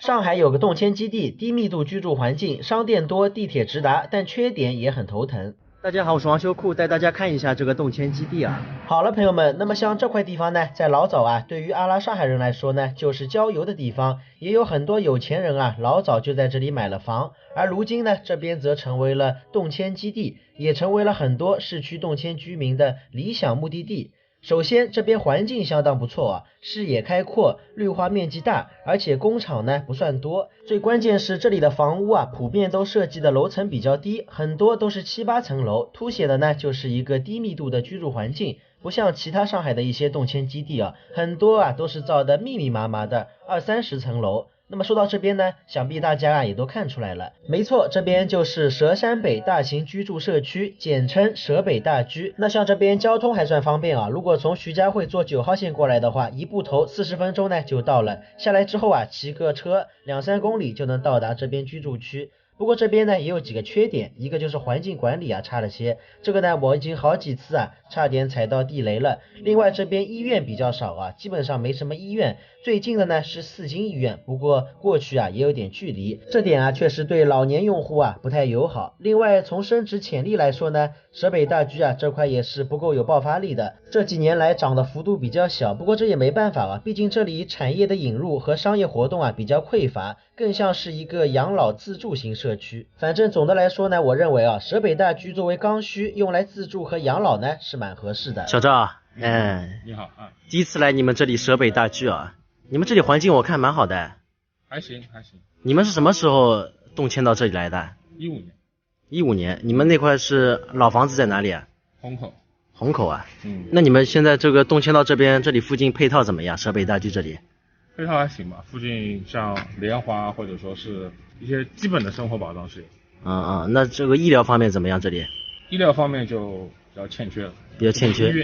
上海有个动迁基地，低密度居住环境，商店多，地铁直达，但缺点也很头疼。大家好，我是王修库，带大家看一下这个动迁基地啊。好了，朋友们，那么像这块地方呢，在老早啊，对于阿拉上海人来说呢，就是郊游的地方，也有很多有钱人啊，老早就在这里买了房，而如今呢，这边则成为了动迁基地，也成为了很多市区动迁居民的理想目的地。首先，这边环境相当不错啊，视野开阔，绿化面积大，而且工厂呢不算多。最关键是这里的房屋啊，普遍都设计的楼层比较低，很多都是7、8层楼，凸显的呢就是一个低密度的居住环境。不像其他上海的一些动迁基地啊，很多啊都是造的密密麻麻的20、30层楼。那么说到这边呢，想必大家啊也都看出来了，没错，这边就是佘山北大型居住社区，简称佘北大居。那像这边交通还算方便啊，如果从徐家汇坐9号线过来的话，一步头40分钟呢就到了，下来之后啊，骑个车2、3公里就能到达这边居住区。不过这边呢也有几个缺点，一个就是环境管理啊差了些，这个呢我已经好几次啊差点踩到地雷了。另外这边医院比较少啊，基本上没什么医院，最近的呢是4金医院，不过过去啊也有点距离，这点啊确实对老年用户啊不太友好。另外从升值潜力来说呢，佘北大居啊这块也是不够有爆发力的，这几年来涨的幅度比较小，不过这也没办法啊，毕竟这里产业的引入和商业活动啊比较匮乏，更像是一个养老自住型社区。反正总的来说呢，我认为啊，佘北大居作为刚需用来自住和养老呢是蛮合适的。小赵，你好啊，第一次来你们这里佘北大居啊，你们这里环境我看蛮好的。还行。你们是什么时候动迁到这里来的15年。15年，你们那块是老房子在哪里啊？虹口啊。那你们现在这个动迁到这边，这里附近配套怎么样？佘北大居这里配套还行吧，附近像莲花或者说是一些基本的生活保障是有。那这个医疗方面怎么样？这里医疗方面就比较欠缺了，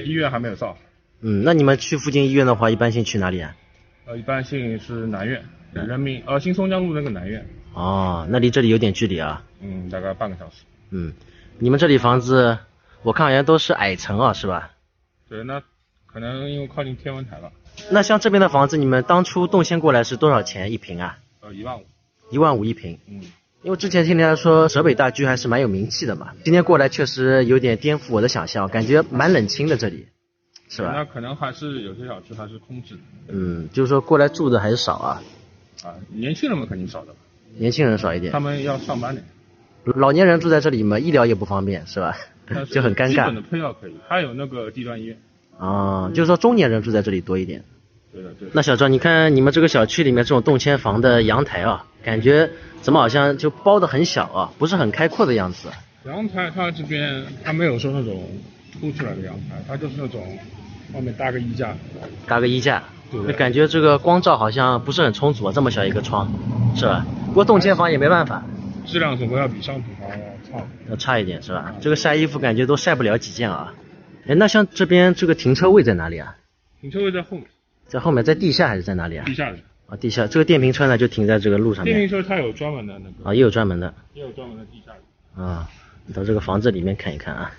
医院还没有造。那你们去附近医院的话，一般性去哪里啊？一般性是南院，新松江路那个南院。那离这里有点距离啊。大概半个小时。你们这里房子我看好像都是矮层啊，是吧？对，那可能因为靠近天文台了。那像这边的房子，你们当初动迁过来是多少钱一平啊？15000。15000一平。因为之前听人家说佘北大居还是蛮有名气的嘛，今天过来确实有点颠覆我的想象，感觉蛮冷清的这里，是吧？那可能还是有些小区还是空置的。就是说过来住的还是少啊。年轻人们肯定少的。年轻人少一点。他们要上班的。老年人住在这里嘛，医疗也不方便，是吧？就很尴尬。基本的配套可以，还有那个地段医院。就是说中年人住在这里多一点。对的。那小赵，你看你们这个小区里面这种动迁房的阳台啊，感觉怎么好像就包的很小啊，不是很开阔的样子。阳台它这边它没有说那种凸出来的阳台，它就是那种外面搭个衣架。对，感觉这个光照好像不是很充足啊，这么小一个窗，是吧？不过动迁房也没办法，质量总归要比商品房要差一点，是吧？这个晒衣服感觉都晒不了几件啊。那像这边这个停车位在哪里啊？停车位在后面。在后面，在地下还是在哪里啊？地下的。地下。这个电瓶车呢就停在这个路上面。电瓶车它有专门的那个。也有专门的。也有专门的地下的。你到这个房子里面看一看啊。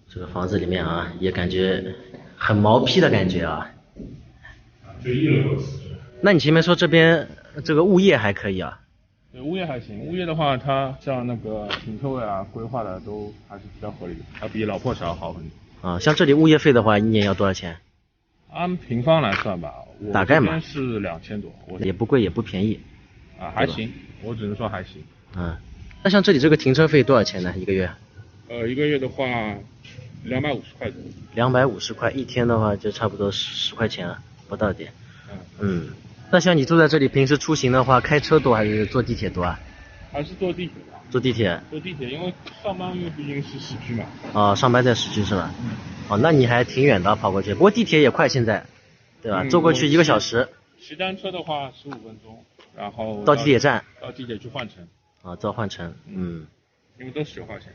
这个房子里面啊，也感觉很毛坯的感觉啊。就1楼。那你前面说这边这个物业还可以啊？对，物业还行。物业的话，它像那个停车位啊，规划的都还是比较合理的，它比老破小好很多。像这里物业费的话，一年要多少钱？按平方来算吧，大概嘛是2000多，也不贵也不便宜。还行，我只能说还行。那像这里这个停车费多少钱呢？一个月？一个月的话250块左右。250块，一天的话就差不多10块钱了，不到点。那像你住在这里，平时出行的话，开车多还是坐地铁多啊？还是坐地铁吧。坐地铁，因为上班毕竟是市区嘛。上班在市区是吧？那你还挺远的跑过去，不过地铁也快现在，对吧？坐过去1个小时。骑单车的话15分钟，然后到地铁站。到地铁去换乘。再换乘。因为都10块钱。